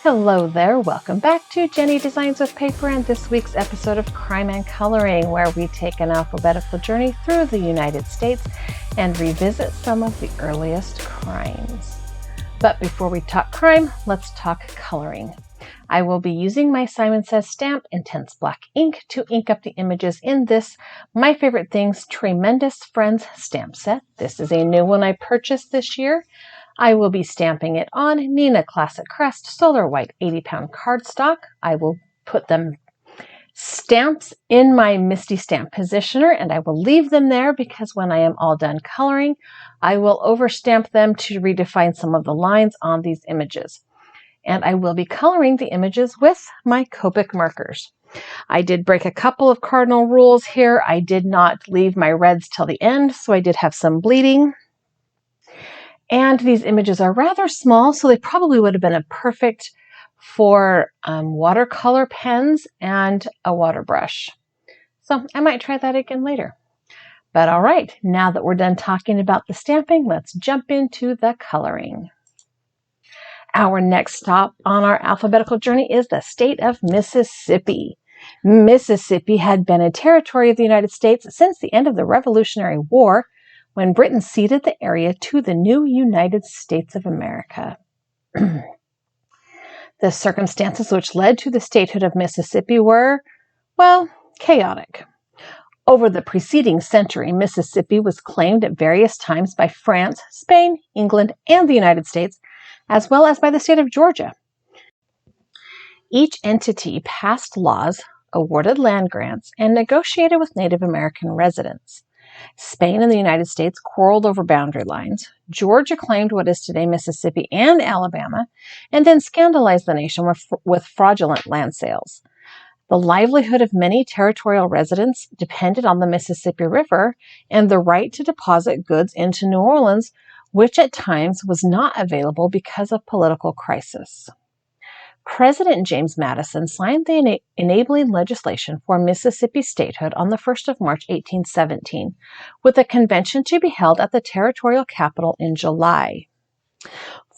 Hello there, welcome back to Jennie Designs with Paper and this week's episode of Crime and Coloring, where we take an alphabetical journey through the United States and revisit some of the earliest crimes. But before we talk crime, let's talk coloring. I will be using my Simon Says Stamp Intense Black ink to ink up the images in this My Favorite Things Tree-mendous Friends stamp set. This is a new one I purchased this year. I will be stamping it on Nina Classic Crest Solar White 80-pound cardstock. I will put them stamps in my Misty Stamp Positioner, and I will leave them there because when I am all done coloring, I will overstamp them to redefine some of the lines on these images. And I will be coloring the images with my Copic markers. I did break a couple of cardinal rules here. I did not leave my reds till the end, so I did have some bleeding. And these images are rather small, so they probably would have been a perfect for watercolor pens and a water brush. So I might try that again later. But all right, now that we're done talking about the stamping, let's jump into the coloring. Our next stop on our alphabetical journey is the state of Mississippi. Mississippi had been a territory of the United States since the end of the Revolutionary War, when Britain ceded the area to the new United States of America. The circumstances which led to the statehood of Mississippi were, well, chaotic. Over the preceding century, Mississippi was claimed at various times by France, Spain, England, and the United States, as well as by the state of Georgia. Each entity passed laws, awarded land grants, and negotiated with Native American residents. Spain and the United States quarreled over boundary lines. Georgia claimed what is today Mississippi and Alabama, and then scandalized the nation with fraudulent land sales. The livelihood of many territorial residents depended on the Mississippi River and the right to deposit goods into New Orleans, which at times was not available because of political crisis. President James Madison signed the enabling legislation for Mississippi statehood on the 1st of March, 1817, with a convention to be held at the territorial capital in July.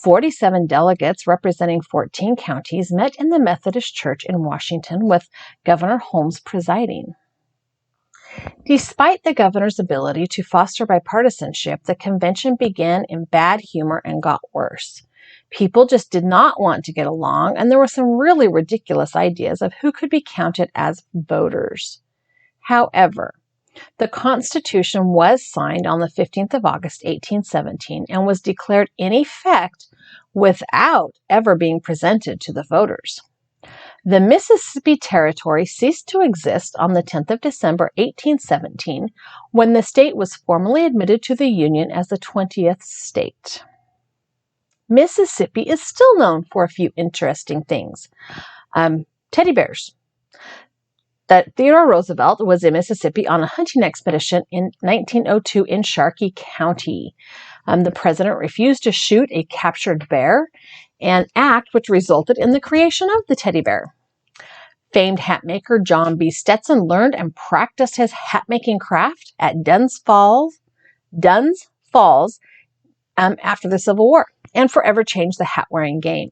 47 delegates representing 14 counties met in the Methodist Church in Washington, with Governor Holmes presiding. Despite the governor's ability to foster bipartisanship, the convention began in bad humor and got worse. People just did not want to get along, and there were some really ridiculous ideas of who could be counted as voters. However, the Constitution was signed on the 15th of August, 1817, and was declared in effect without ever being presented to the voters. The Mississippi Territory ceased to exist on the 10th of December, 1817, when the state was formally admitted to the Union as the 20th state. Mississippi is still known for a few interesting things. Teddy bears. That Theodore Roosevelt was in Mississippi on a hunting expedition in 1902 in Sharkey County. The president refused to shoot a captured bear, an act which resulted in the creation of the teddy bear. Famed hat maker John B. Stetson learned and practiced his hat-making craft at Dunn's Falls after the Civil War, and forever changed the hat-wearing game.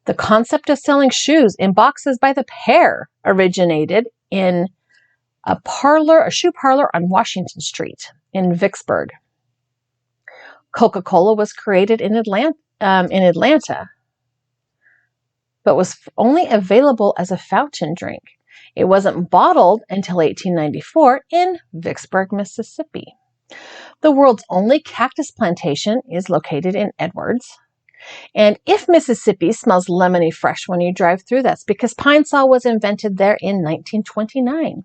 The concept of selling shoes in boxes by the pair originated in a shoe parlor on Washington Street in Vicksburg. Coca-Cola was created in Atlanta, but was only available as a fountain drink. It wasn't bottled until 1894 in Vicksburg, Mississippi. The world's only cactus plantation is located in Edwards. And if Mississippi smells lemony fresh when you drive through, that's because pine sol was invented there in 1929.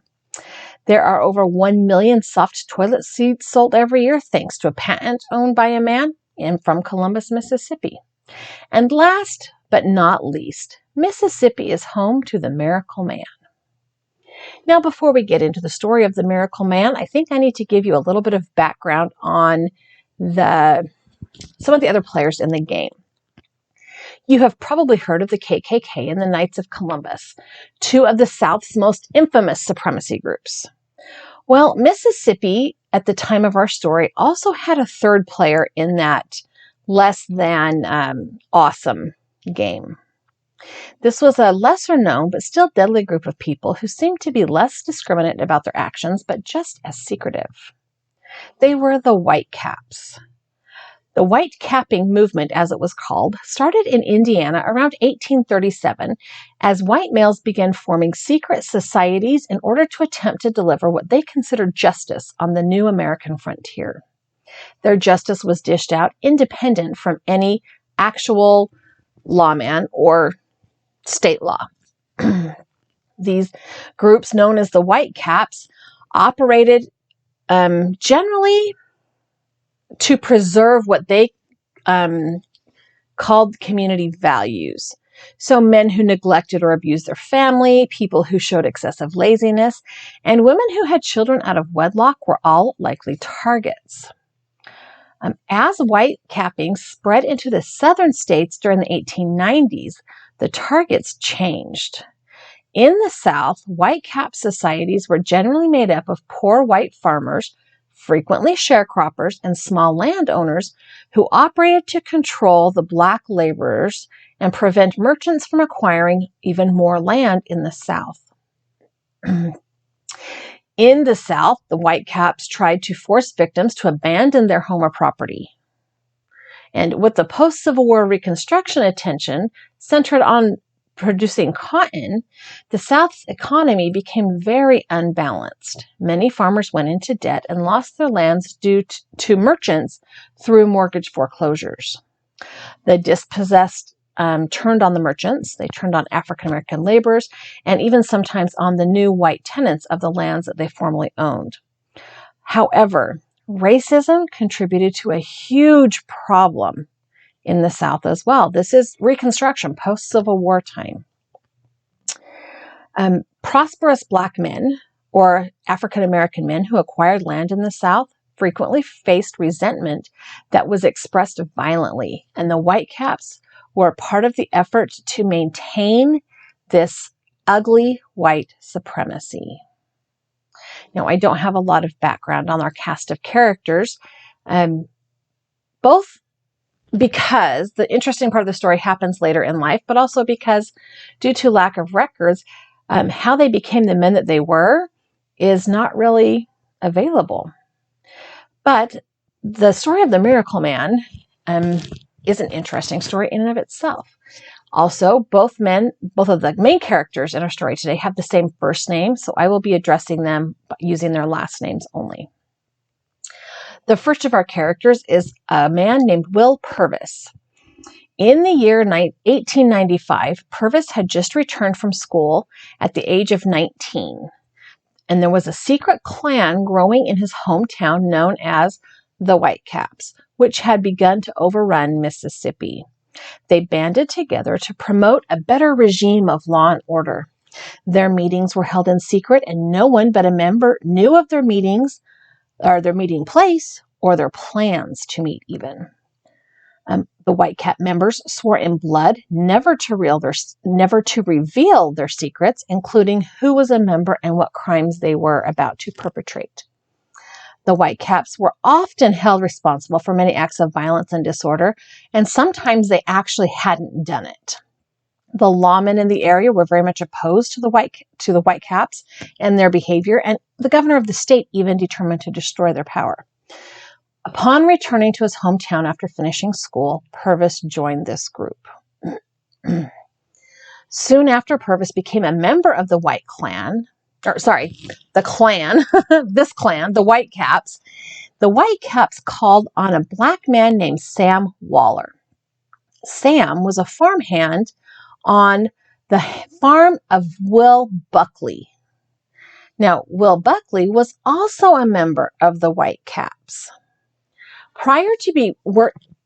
There are over 1 million soft toilet seats sold every year thanks to a patent owned by a man from Columbus, Mississippi. And last but not least, Mississippi is home to the Miracle Man. Now, before we get into the story of the Miracle Man, I think I need to give you a little bit of background on some of the other players in the game. You have probably heard of the KKK and the Knights of Columbus, two of the South's most infamous supremacy groups. Well, Mississippi, at the time of our story, also had a third player in that less than awesome game. This was a lesser known but still deadly group of people who seemed to be less discriminate about their actions but just as secretive. They were the White Caps. The white capping movement, as it was called, started in Indiana around 1837 as white males began forming secret societies in order to attempt to deliver what they considered justice on the new American frontier. Their justice was dished out independent from any actual lawman or state law. These groups, known as the White Caps, operated generally to preserve what they called community values. So men who neglected or abused their family, people who showed excessive laziness, and women who had children out of wedlock were all likely targets. As white capping spread into the southern states during the 1890s, the targets changed. In the South, white cap societies were generally made up of poor white farmers, frequently sharecroppers, and small landowners who operated to control the black laborers and prevent merchants from acquiring even more land in the South. In the South, the White Caps tried to force victims to abandon their home or property. And with the post-Civil War Reconstruction attention centered on producing cotton, the South's economy became very unbalanced. Many farmers went into debt and lost their lands due to merchants through mortgage foreclosures. The dispossessed turned on the merchants, they turned on African American laborers, and even sometimes on the new white tenants of the lands that they formerly owned. However, racism contributed to a huge problem in the South as well. This is Reconstruction, post-Civil War time. Prosperous black men or African American men who acquired land in the South frequently faced resentment that was expressed violently, and the White Caps were part of the effort to maintain this ugly white supremacy. Now, I don't have a lot of background on our cast of characters, both because the interesting part of the story happens later in life, but also because due to lack of records, how they became the men that they were is not really available. But the story of the Miracle Man is an interesting story in and of itself. Also, both of the main characters in our story today have the same first name, so I will be addressing them using their last names only. The first of our characters is a man named Will Purvis. In the year 1895, Purvis had just returned from school at the age of 19, and there was a secret clan growing in his hometown known as the White Caps, which had begun to overrun Mississippi. They banded together to promote a better regime of law and order. Their meetings were held in secret, and no one but a member knew of their meetings, or their meeting place, or their plans to meet even. The White Cap members swore in blood never to reveal their secrets, including who was a member and what crimes they were about to perpetrate. The White Caps were often held responsible for many acts of violence and disorder, and sometimes they actually hadn't done it. The lawmen in the area were very much opposed to the White Caps and their behavior, and the governor of the state even determined to destroy their power. Upon returning to his hometown after finishing school, Purvis joined this group. Soon after Purvis became a member of the White Clan, the White Caps, the White Caps called on a black man named Sam Waller. Sam was a farmhand on the farm of Will Buckley. Now, Will Buckley was also a member of the White Caps. Prior to working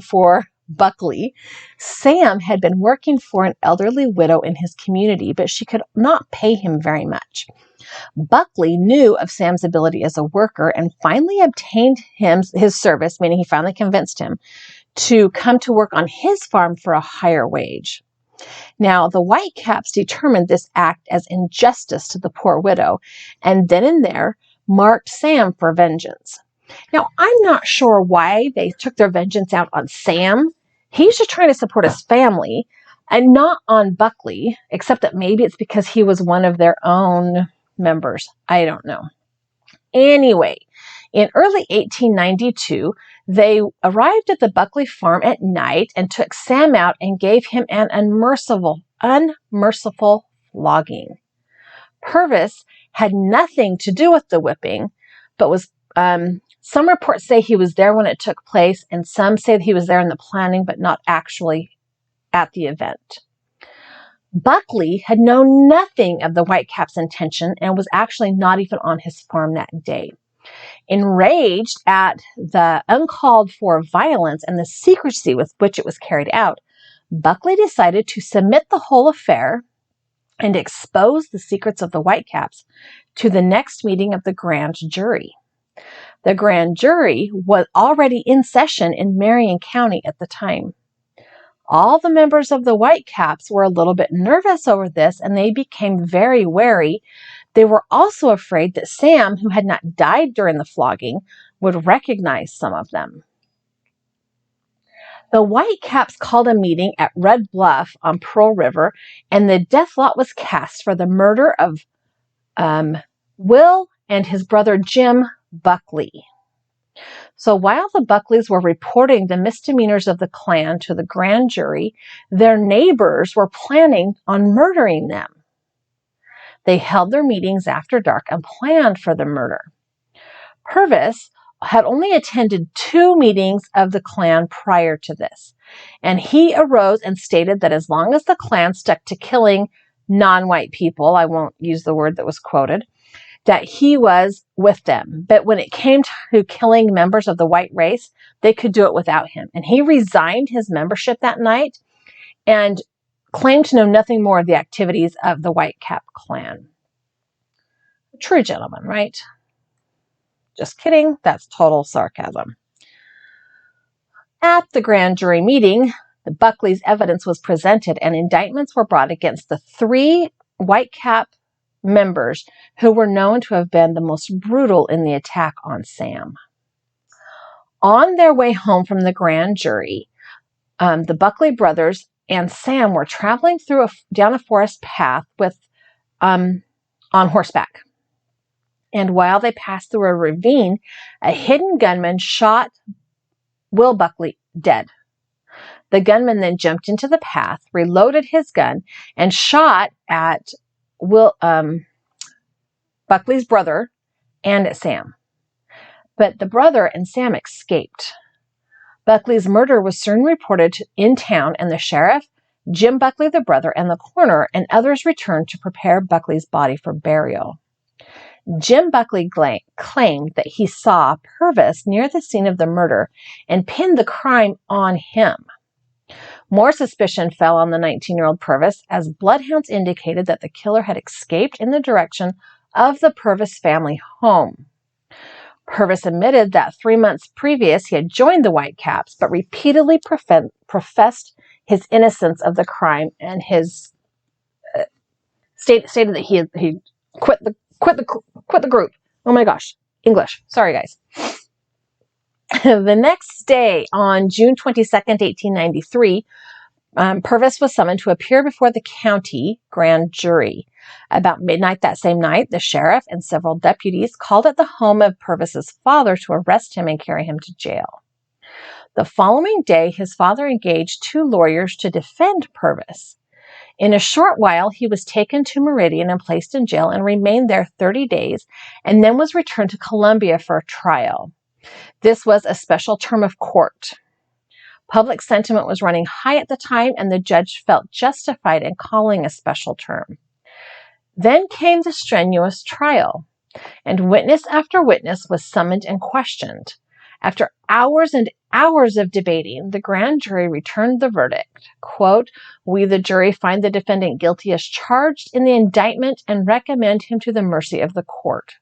for Buckley, Sam had been working for an elderly widow in his community, but she could not pay him very much. Buckley knew of Sam's ability as a worker and finally obtained his service, meaning he finally convinced him to come to work on his farm for a higher wage. Now, the White Caps determined this act as injustice to the poor widow, and then and there marked Sam for vengeance. Now, I'm not sure why they took their vengeance out on Sam. He's just trying to support his family and not on Buckley, except that maybe it's because he was one of their own members. I don't know. Anyway, in early 1892, they arrived at the Buckley farm at night and took Sam out and gave him an unmerciful flogging. Purvis had nothing to do with the whipping, but was some reports say he was there when it took place, and some say that he was there in the planning, but not actually at the event. Buckley had known nothing of the Whitecaps' intention and was actually not even on his farm that day. Enraged at the uncalled for violence and the secrecy with which it was carried out, Buckley decided to submit the whole affair and expose the secrets of the Whitecaps to the next meeting of the grand jury. The grand jury was already in session in Marion County at the time. All the members of the Whitecaps were a little bit nervous over this, and they became very wary. They were also afraid that Sam, who had not died during the flogging, would recognize some of them. The Whitecaps called a meeting at Red Bluff on Pearl River, and the death lot was cast for the murder of Will and his brother Jim Buckley. So while the Buckleys were reporting the misdemeanors of the Klan to the grand jury, their neighbors were planning on murdering them. They held their meetings after dark and planned for the murder. Purvis had only attended 2 meetings of the Klan prior to this, and he arose and stated that as long as the Klan stuck to killing non-white people, I won't use the word that was quoted, that he was with them. But when it came to killing members of the white race, they could do it without him. And he resigned his membership that night and claimed to know nothing more of the activities of the Whitecap Klan. A true gentleman, right? Just kidding. That's total sarcasm. At the grand jury meeting, the Buckley's evidence was presented and indictments were brought against the 3 Whitecap members who were known to have been the most brutal in the attack on Sam. On their way home from the grand jury, the Buckley brothers and Sam were traveling down a forest path on horseback. And while they passed through a ravine, a hidden gunman shot Will Buckley dead. The gunman then jumped into the path, reloaded his gun, and shot at Buckley's brother and at Sam. But the brother and Sam escaped. Buckley's murder was soon reported in town, and the sheriff, Jim Buckley the brother, and the coroner and others returned to prepare Buckley's body for burial. Jim Buckley claimed that he saw Purvis near the scene of the murder and pinned the crime on him. More suspicion fell on the 19-year-old Purvis as bloodhounds indicated that the killer had escaped in the direction of the Purvis family home. Purvis admitted that 3 months previous he had joined the Whitecaps, but repeatedly professed his innocence of the crime, and his stated that he quit the group. Oh my gosh, English. Sorry, guys. The next day, on June 22nd, 1893, Purvis was summoned to appear before the county grand jury. About midnight that same night, the sheriff and several deputies called at the home of Purvis's father to arrest him and carry him to jail. The following day, his father engaged 2 lawyers to defend Purvis. In a short while, he was taken to Meridian and placed in jail and remained there 30 days, and then was returned to Columbia for a trial. This was a special term of court. Public sentiment was running high at the time, and the judge felt justified in calling a special term. Then came the strenuous trial, and witness after witness was summoned and questioned. After hours and hours of debating, the grand jury returned the verdict. Quote, "We, the jury, find the defendant guilty as charged in the indictment and recommend him to the mercy of the court."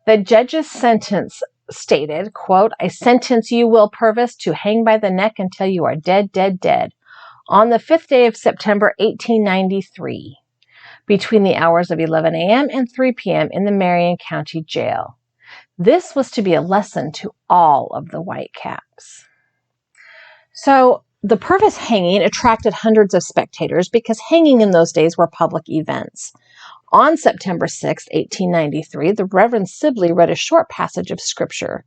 The judge's sentence stated, quote, "I sentence you, Will Purvis, to hang by the neck until you are dead, dead, dead, on the 5th day of September, 1893, between the hours of 11 a.m. and 3 p.m. in the Marion County Jail. This was to be a lesson to all of the Whitecaps. So the Purvis hanging attracted hundreds of spectators because hanging in those days were public events. On September 6, 1893, the Reverend Sibley read a short passage of scripture.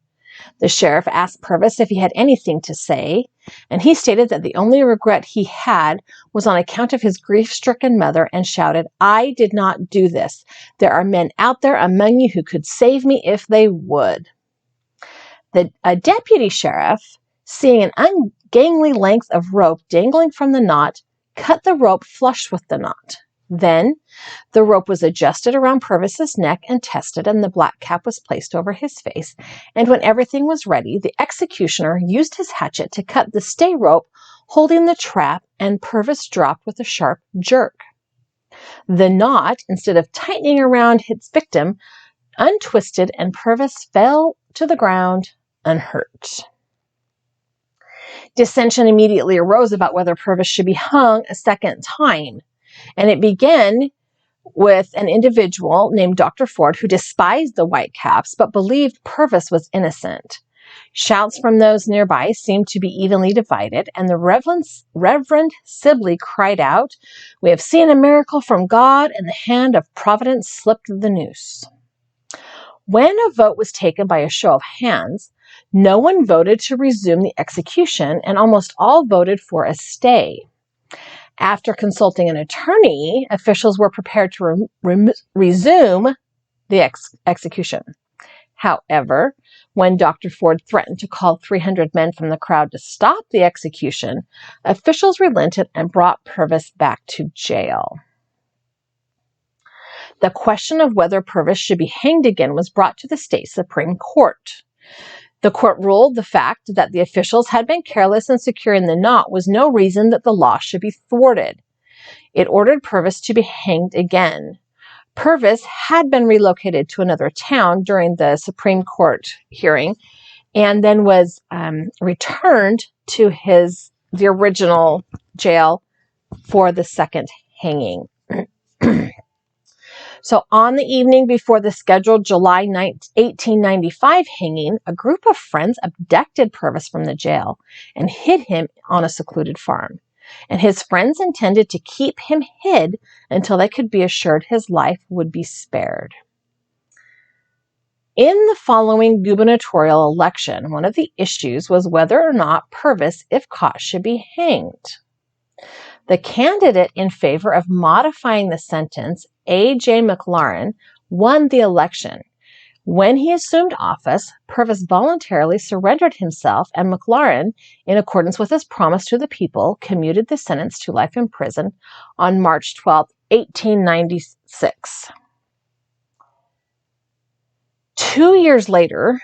The sheriff asked Purvis if he had anything to say, and he stated that the only regret he had was on account of his grief-stricken mother, and shouted, "I did not do this. There are men out there among you who could save me if they would." A deputy sheriff, seeing an ungainly length of rope dangling from the knot, cut the rope flush with the knot. Then the rope was adjusted around Purvis's neck and tested, and the black cap was placed over his face. And when everything was ready, the executioner used his hatchet to cut the stay rope holding the trap, and Purvis dropped with a sharp jerk. The knot, instead of tightening around its victim, untwisted, and Purvis fell to the ground unhurt. Dissension immediately arose about whether Purvis should be hung a second time, and it began with an individual named Dr. Ford who despised the Whitecaps but believed Purvis was innocent. Shouts from those nearby seemed to be evenly divided, and the Reverend Sibley cried out, "We have seen a miracle from God, and the hand of Providence slipped the noose." When a vote was taken by a show of hands, no one voted to resume the execution, and almost all voted for a stay. After consulting an attorney, officials were prepared to resume the execution. However, when Dr. Ford threatened to call 300 men from the crowd to stop the execution, officials relented and brought Purvis back to jail. The question of whether Purvis should be hanged again was brought to the state Supreme Court. The court ruled the fact that the officials had been careless in securing the knot was no reason that the law should be thwarted. It ordered Purvis to be hanged again. Purvis had been relocated to another town during the Supreme Court hearing, and then was returned to the original jail for the second hanging. So on the evening before the scheduled July 1895 hanging, a group of friends abducted Purvis from the jail and hid him on a secluded farm. And his friends intended to keep him hid until they could be assured his life would be spared. In the following gubernatorial election, one of the issues was whether or not Purvis, if caught, should be hanged. The candidate in favor of modifying the sentence, A.J. McLaurin, won the election. When he assumed office, Purvis voluntarily surrendered himself, and McLaurin, in accordance with his promise to the people, commuted the sentence to life in prison on March 12, 1896. 2 years later,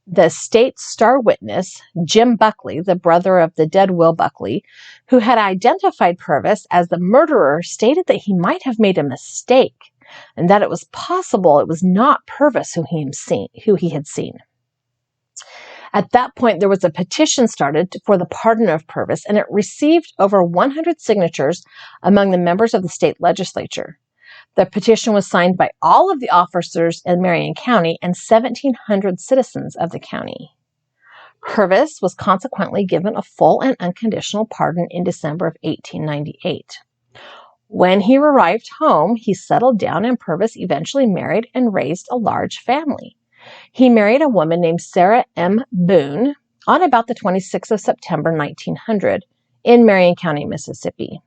the state's star witness, Jim Buckley, the brother of the dead Will Buckley, who had identified Purvis as the murderer, stated that he might have made a mistake and that it was possible it was not Purvis who he had seen. At that point, there was a petition started for the pardon of Purvis, and it received over 100 signatures among the members of the state legislature. The petition was signed by all of the officers in Marion County and 1,700 citizens of the county. Purvis was consequently given a full and unconditional pardon in December of 1898. When he arrived home, he settled down, and Purvis eventually married and raised a large family. He married a woman named Sarah M. Boone on about the 26th of September, 1900, in Marion County, Mississippi.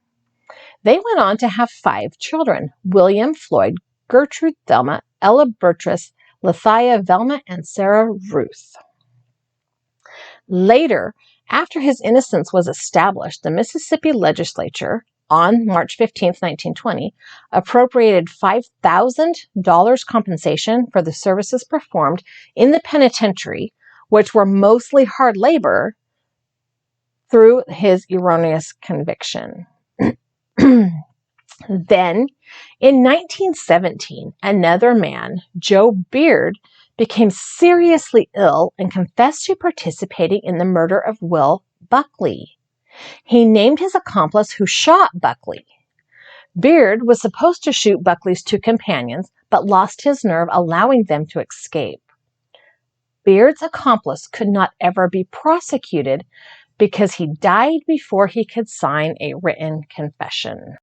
They went on to have 5 children: William, Floyd, Gertrude, Thelma, Ella, Beatrice, Lethia, Velma, and Sarah Ruth. Later, after his innocence was established, the Mississippi legislature, on March 15, 1920, appropriated $5,000 compensation for the services performed in the penitentiary, which were mostly hard labor, through his erroneous conviction. Then, in 1917, another man, Joe Beard, became seriously ill and confessed to participating in the murder of Will Buckley. He named his accomplice who shot Buckley. Beard was supposed to shoot Buckley's 2 companions, but lost his nerve, allowing them to escape. Beard's accomplice could not ever be prosecuted because he died before he could sign a written confession.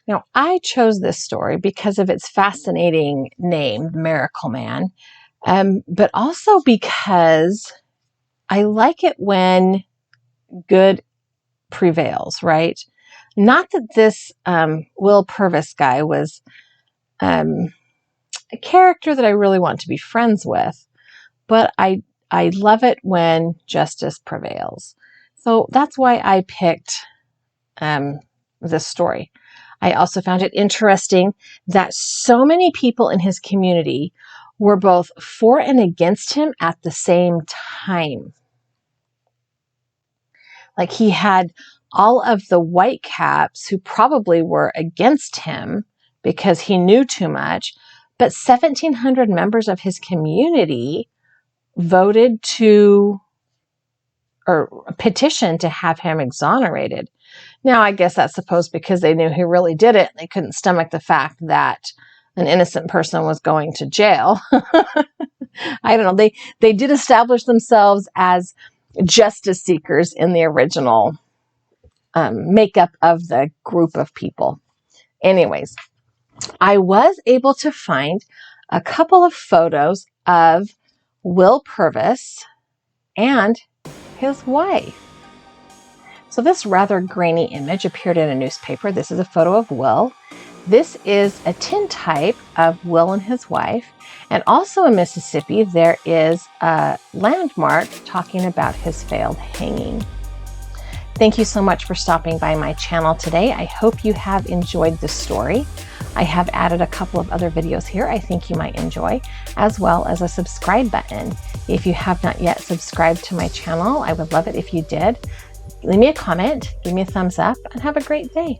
Now, I chose this story because of its fascinating name, Miracle Man, but also because I like it when good prevails, right? Not that this Will Purvis guy was a character that I really want to be friends with, but I love it when justice prevails. So that's why I picked this story. I also found it interesting that so many people in his community were both for and against him at the same time. Like, he had all of the whitecaps who probably were against him because he knew too much, but 1,700 members of his community voted to, or petitioned to have him exonerated. Now, I guess that's supposed because they knew he really did it. They couldn't stomach the fact that an innocent person was going to jail. I don't know. They did establish themselves as justice seekers in the original makeup of the group of people. Anyways, I was able to find a couple of photos of Will Purvis and his wife. So this rather grainy image appeared in a newspaper. This is a photo of Will. This is a tintype of Will and his wife. And also in Mississippi, there is a landmark talking about his failed hanging. Thank you so much for stopping by my channel today. I hope you have enjoyed this story. I have added a couple of other videos here I think you might enjoy, as well as a subscribe button. If you have not yet subscribed to my channel, I would love it if you did. Leave me a comment, give me a thumbs up, and have a great day.